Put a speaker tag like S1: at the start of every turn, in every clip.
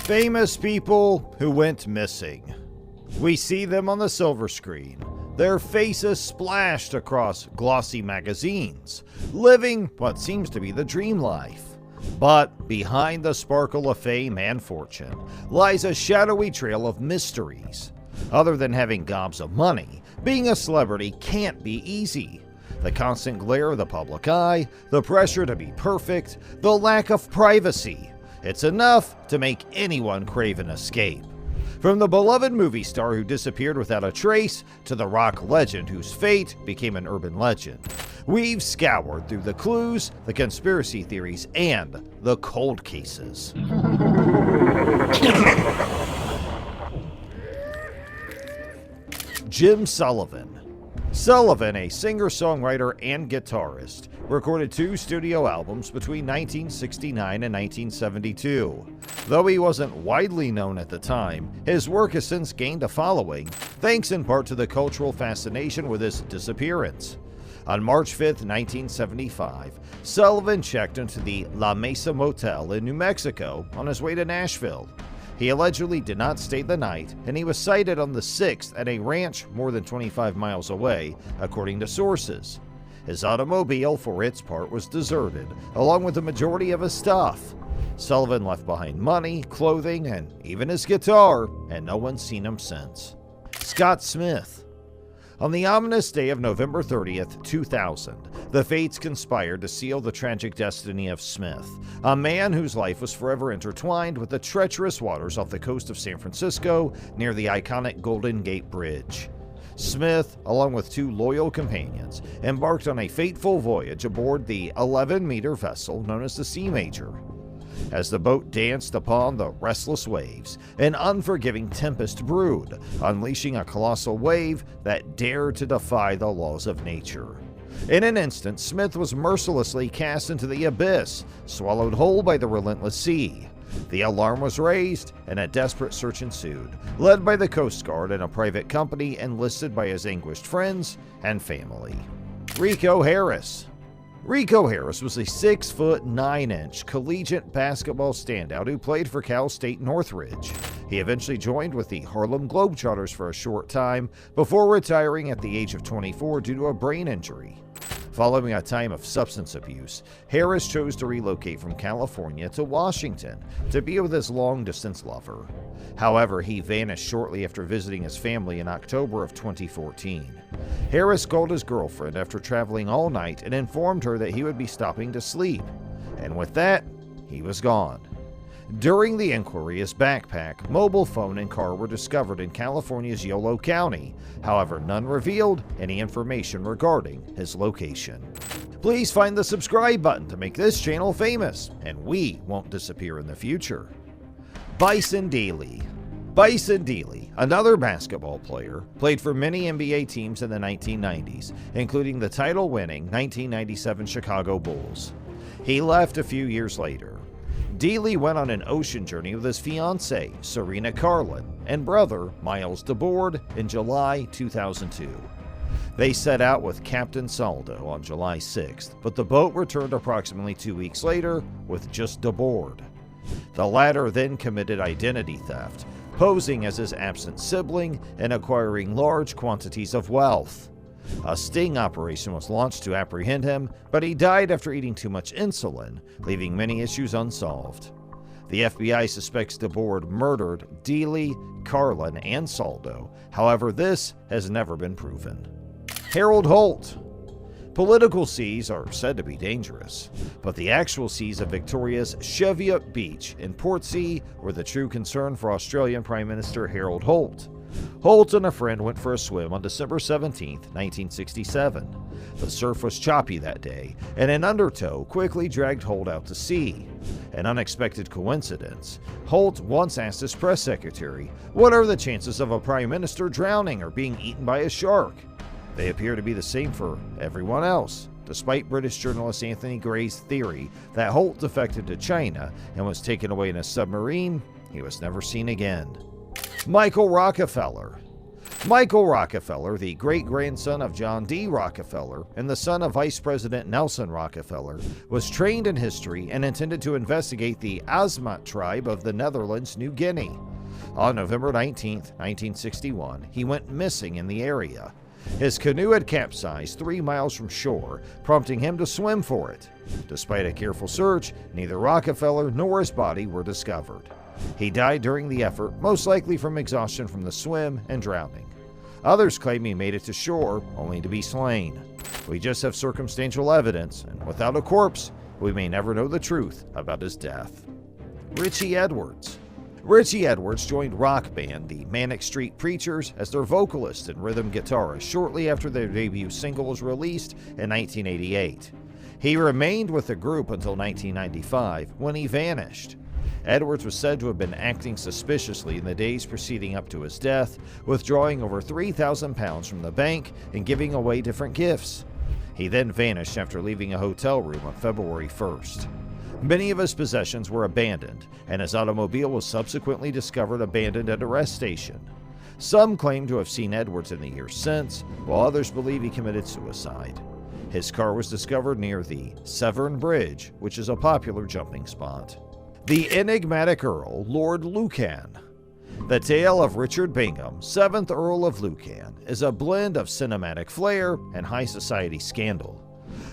S1: Famous people who went missing. We see them on the silver screen, their faces splashed across glossy magazines, living what seems to be the dream life. But behind the sparkle of fame and fortune lies a shadowy trail of mysteries. Other than having gobs of money, being a celebrity can't be easy. The constant glare of the public eye, the pressure to be perfect, the lack of privacy. It's enough to make anyone crave an escape. From the beloved movie star who disappeared without a trace to the rock legend whose fate became an urban legend, we've scoured through the clues, the conspiracy theories, and the cold cases. Jim Sullivan. Sullivan, a singer-songwriter and guitarist, recorded 2 studio albums between 1969 and 1972. Though he wasn't widely known at the time, his work has since gained a following, thanks in part to the cultural fascination with his Disappearance. On March 5, 1975, Sullivan checked into the La Mesa Motel in New Mexico on his way to Nashville. He allegedly did not stay the night, and he was sighted on the 6th at a ranch more than 25 miles away, according to sources. His automobile, for its part, was deserted, along with the majority of his stuff. Sullivan left behind money, clothing, and even his guitar, and no one's seen him since. Scott Smith. On the ominous day of November 30th, 2000, the fates conspired to seal the tragic destiny of Smith, a man whose life was forever intertwined with the treacherous waters off the coast of San Francisco near the iconic Golden Gate Bridge. Smith, along with 2 loyal companions, embarked on a fateful voyage aboard the 11-meter vessel known as the Sea Major. As the boat danced upon the restless waves, an unforgiving tempest brewed, unleashing a colossal wave that dared to defy the laws of nature. In an instant, Smith was mercilessly cast into the abyss, swallowed whole by the relentless sea. The alarm was raised, and a desperate search ensued, led by the Coast Guard and a private company enlisted by his anguished friends and family. Rico Harris. Rico Harris was a 6' 9" collegiate basketball standout who played for Cal State Northridge. He eventually joined with the Harlem Globetrotters for a short time before retiring at the age of 24 due to a brain injury. Following a time of substance abuse, Harris chose to relocate from California to Washington to be with his long-distance lover. However, he vanished shortly after visiting his family in October of 2014. Harris called his girlfriend after traveling all night and informed her that he would be stopping to sleep. And with that, he was gone. During the inquiry, his backpack, mobile phone, and car were discovered in California's Yolo County. However, none revealed any information regarding his location. Please find the subscribe button to make this channel famous, and we won't disappear in the future. Bison Dele. Bison Dele, another basketball player, played for many NBA teams in the 1990s, including the title-winning 1997 Chicago Bulls. He left a few years later. Dele went on an ocean journey with his fiancée, Serena Carlin, and brother, Miles DeBoard, in July 2002. They set out with Captain Saldo on July 6th, but the boat returned approximately 2 weeks later with just DeBoard. The latter then committed identity theft, posing as his absent sibling and acquiring large quantities of wealth. A sting operation was launched to apprehend him, but he died after eating too much insulin, leaving many issues unsolved. The FBI suspects DeBoard murdered Dele, Carlin, and Saldo. However, this has never been proven. Harold Holt. Political seas are said to be dangerous, but the actual seas of Victoria's Cheviot Beach in Portsea were the true concern for Australian Prime Minister Harold Holt. Holt and a friend went for a swim on December 17, 1967. The surf was choppy that day, and an undertow quickly dragged Holt out to sea. An unexpected coincidence. Holt once asked his press secretary, "What are the chances of a prime minister drowning or being eaten by a shark?" They appear to be the same for everyone else, despite British journalist Anthony Gray's theory that Holt defected to China and was taken away in a submarine. He was never seen again. Michael Rockefeller. Michael Rockefeller, the great-grandson of John D. Rockefeller and the son of Vice President Nelson Rockefeller, was trained in history and intended to investigate the Asmat tribe of the Netherlands, New Guinea. On November 19, 1961, he went missing in the area. His canoe had capsized 3 miles from shore, prompting him to swim for it. Despite a careful search, neither Rockefeller nor his body were discovered. He died during the effort, most likely from exhaustion from the swim and drowning. Others claim he made it to shore, only to be slain. We just have circumstantial evidence, and without a corpse, we may never know the truth about his death. Richie Edwards. Richie Edwards joined rock band the Manic Street Preachers as their vocalist and rhythm guitarist shortly after their debut single was released in 1988. He remained with the group until 1995, when he vanished. Edwards was said to have been acting suspiciously in the days preceding up to his death, withdrawing over £3,000 from the bank and giving away different gifts. He then vanished after leaving a hotel room on February 1st. Many of his possessions were abandoned, and his automobile was subsequently discovered abandoned at a rest station. Some claim to have seen Edwards in the years since, while others believe he committed suicide. His car was discovered near the Severn Bridge, which is a popular jumping spot. The enigmatic Earl, Lord Lucan. The tale of Richard Bingham, 7th Earl of Lucan, is a blend of cinematic flair and high society scandal.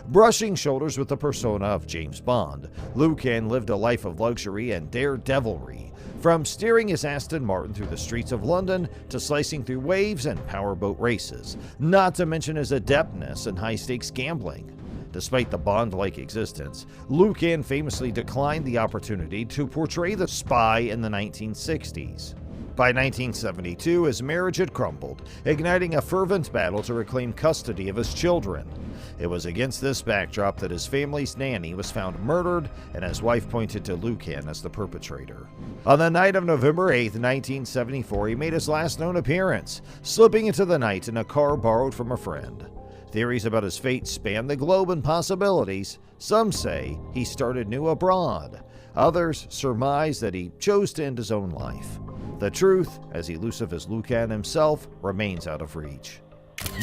S1: Brushing shoulders with the persona of James Bond, Lucan lived a life of luxury and daredevilry, from steering his Aston Martin through the streets of London to slicing through waves and powerboat races, not to mention his adeptness in high-stakes gambling. Despite the Bond-like existence, Lucan famously declined the opportunity to portray the spy in the 1960s. By 1972, his marriage had crumbled, igniting a fervent battle to reclaim custody of his children. It was against this backdrop that his family's nanny was found murdered, and his wife pointed to Lucan as the perpetrator. On the night of November 8, 1974, he made his last known appearance, slipping into the night in a car borrowed from a friend. Theories about his fate span the globe and possibilities. Some say he started new abroad. Others surmise that he chose to end his own life. The truth, as elusive as Lucan himself, remains out of reach.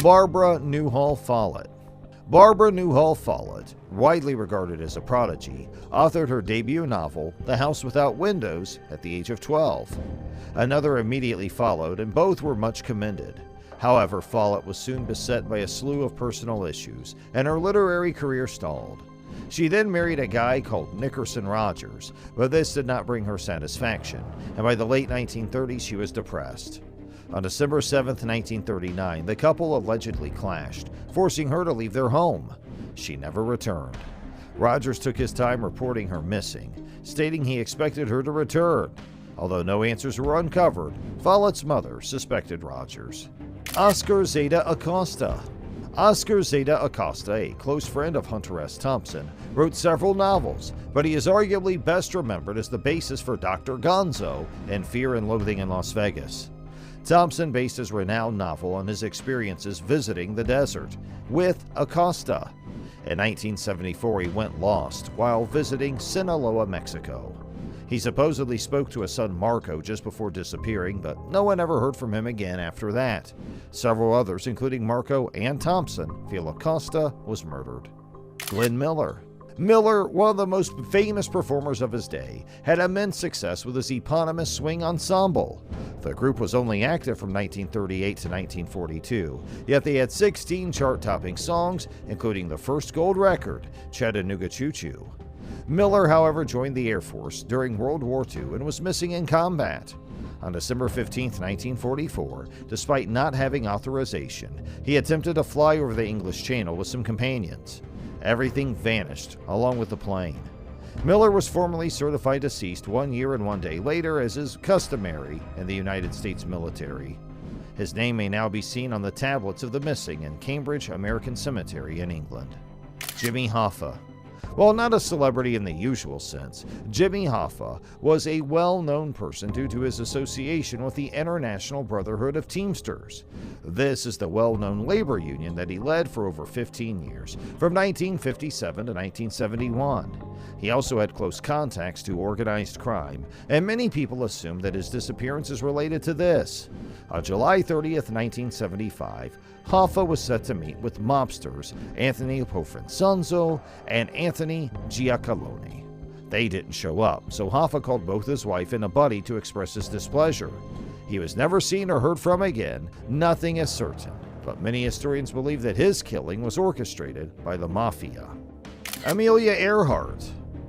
S1: Barbara Newhall Follett. Barbara Newhall Follett, widely regarded as a prodigy, authored her debut novel, The House Without Windows, at the age of 12. Another immediately followed, and both were much commended. However, Follett was soon beset by a slew of personal issues, and her literary career stalled. She then married a guy called Nickerson Rogers, but this did not bring her satisfaction, and by the late 1930s she was depressed. On December 7, 1939, the couple allegedly clashed, forcing her to leave their home. She never returned. Rogers took his time reporting her missing, stating he expected her to return. Although no answers were uncovered, Follett's mother suspected Rogers. Oscar Zeta Acosta. Oscar Zeta Acosta, a close friend of Hunter S. Thompson, wrote several novels, but he is arguably best remembered as the basis for Dr. Gonzo in Fear and Loathing in Las Vegas. Thompson based his renowned novel on his experiences visiting the desert with Acosta. In 1974, he went lost while visiting Sinaloa, Mexico. He supposedly spoke to his son Marco just before disappearing, but no one ever heard from him again after that. Several others, including Marco and Thompson, feel Acosta was murdered. Glenn Miller. Miller, one of the most famous performers of his day, had immense success with his eponymous swing ensemble. The group was only active from 1938 to 1942, yet they had 16 chart-topping songs, including the first gold record, Chattanooga Choo Choo. Miller, however, joined the Air Force during World War II and was missing in combat. On December 15, 1944, despite not having authorization, he attempted to fly over the English Channel with some companions. Everything vanished, along with the plane. Miller was formally certified deceased 1 year and 1 day later, as is customary in the United States military. His name may now be seen on the tablets of the missing in Cambridge American Cemetery in England. Jimmy Hoffa. While not a celebrity in the usual sense, Jimmy Hoffa was a well-known person due to his association with the International Brotherhood of Teamsters. This is the well-known labor union that he led for over 15 years, from 1957 to 1971. He also had close contacts to organized crime, and many people assume that his disappearance is related to this. On July 30th, 1975, Hoffa was set to meet with mobsters Anthony Pofrenzanzo and Anthony Giacalone. They didn't show up, so Hoffa called both his wife and a buddy to express his displeasure. He was never seen or heard from again. Nothing is certain, but many historians believe that his killing was orchestrated by the mafia. Amelia Earhart.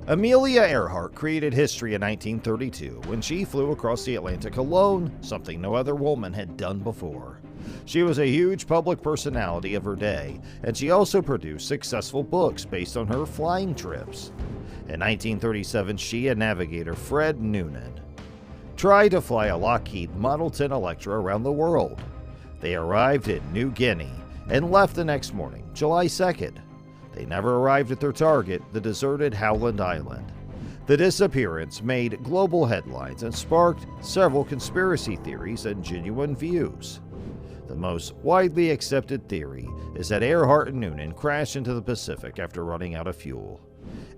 S1: Amelia Earhart created history in 1932 when she flew across the Atlantic alone, something no other woman had done before. She was a huge public personality of her day, and she also produced successful books based on her flying trips. In 1937, she and navigator Fred Noonan tried to fly a Lockheed Model 10 Electra around the world. They arrived in New Guinea and left the next morning, July 2nd. They never arrived at their target, the deserted Howland Island. The disappearance made global headlines and sparked several conspiracy theories and genuine views. The most widely accepted theory is that Earhart and Noonan crashed into the Pacific after running out of fuel.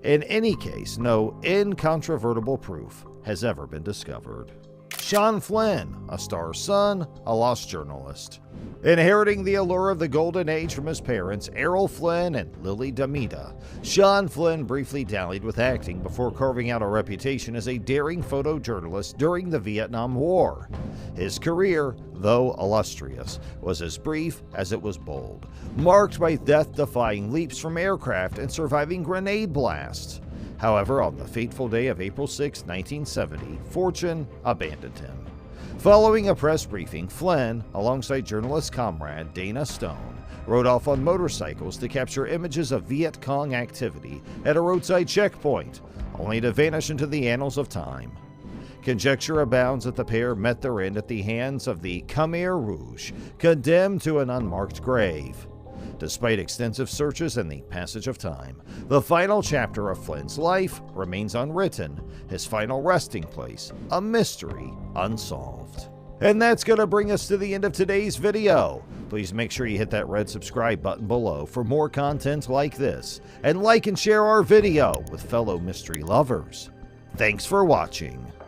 S1: In any case, no incontrovertible proof has ever been discovered. Sean Flynn, a star's son, a lost journalist. Inheriting the allure of the golden age from his parents, Errol Flynn and Lily Damita, Sean Flynn briefly dallied with acting before carving out a reputation as a daring photojournalist during the Vietnam War. His career, though illustrious, was as brief as it was bold, marked by death-defying leaps from aircraft and surviving grenade blasts. However, on the fateful day of April 6, 1970, fortune abandoned him. Following a press briefing, Flynn, alongside journalist comrade Dana Stone, rode off on motorcycles to capture images of Viet Cong activity at a roadside checkpoint, only to vanish into the annals of time. Conjecture abounds that the pair met their end at the hands of the Khmer Rouge, condemned to an unmarked grave. Despite extensive searches and the passage of time, the final chapter of Flynn's life remains unwritten, his final resting place a mystery unsolved. And that's going to bring us to the end of today's video. Please make sure you hit that red subscribe button below for more content like this, and like and share our video with fellow mystery lovers. Thanks for watching.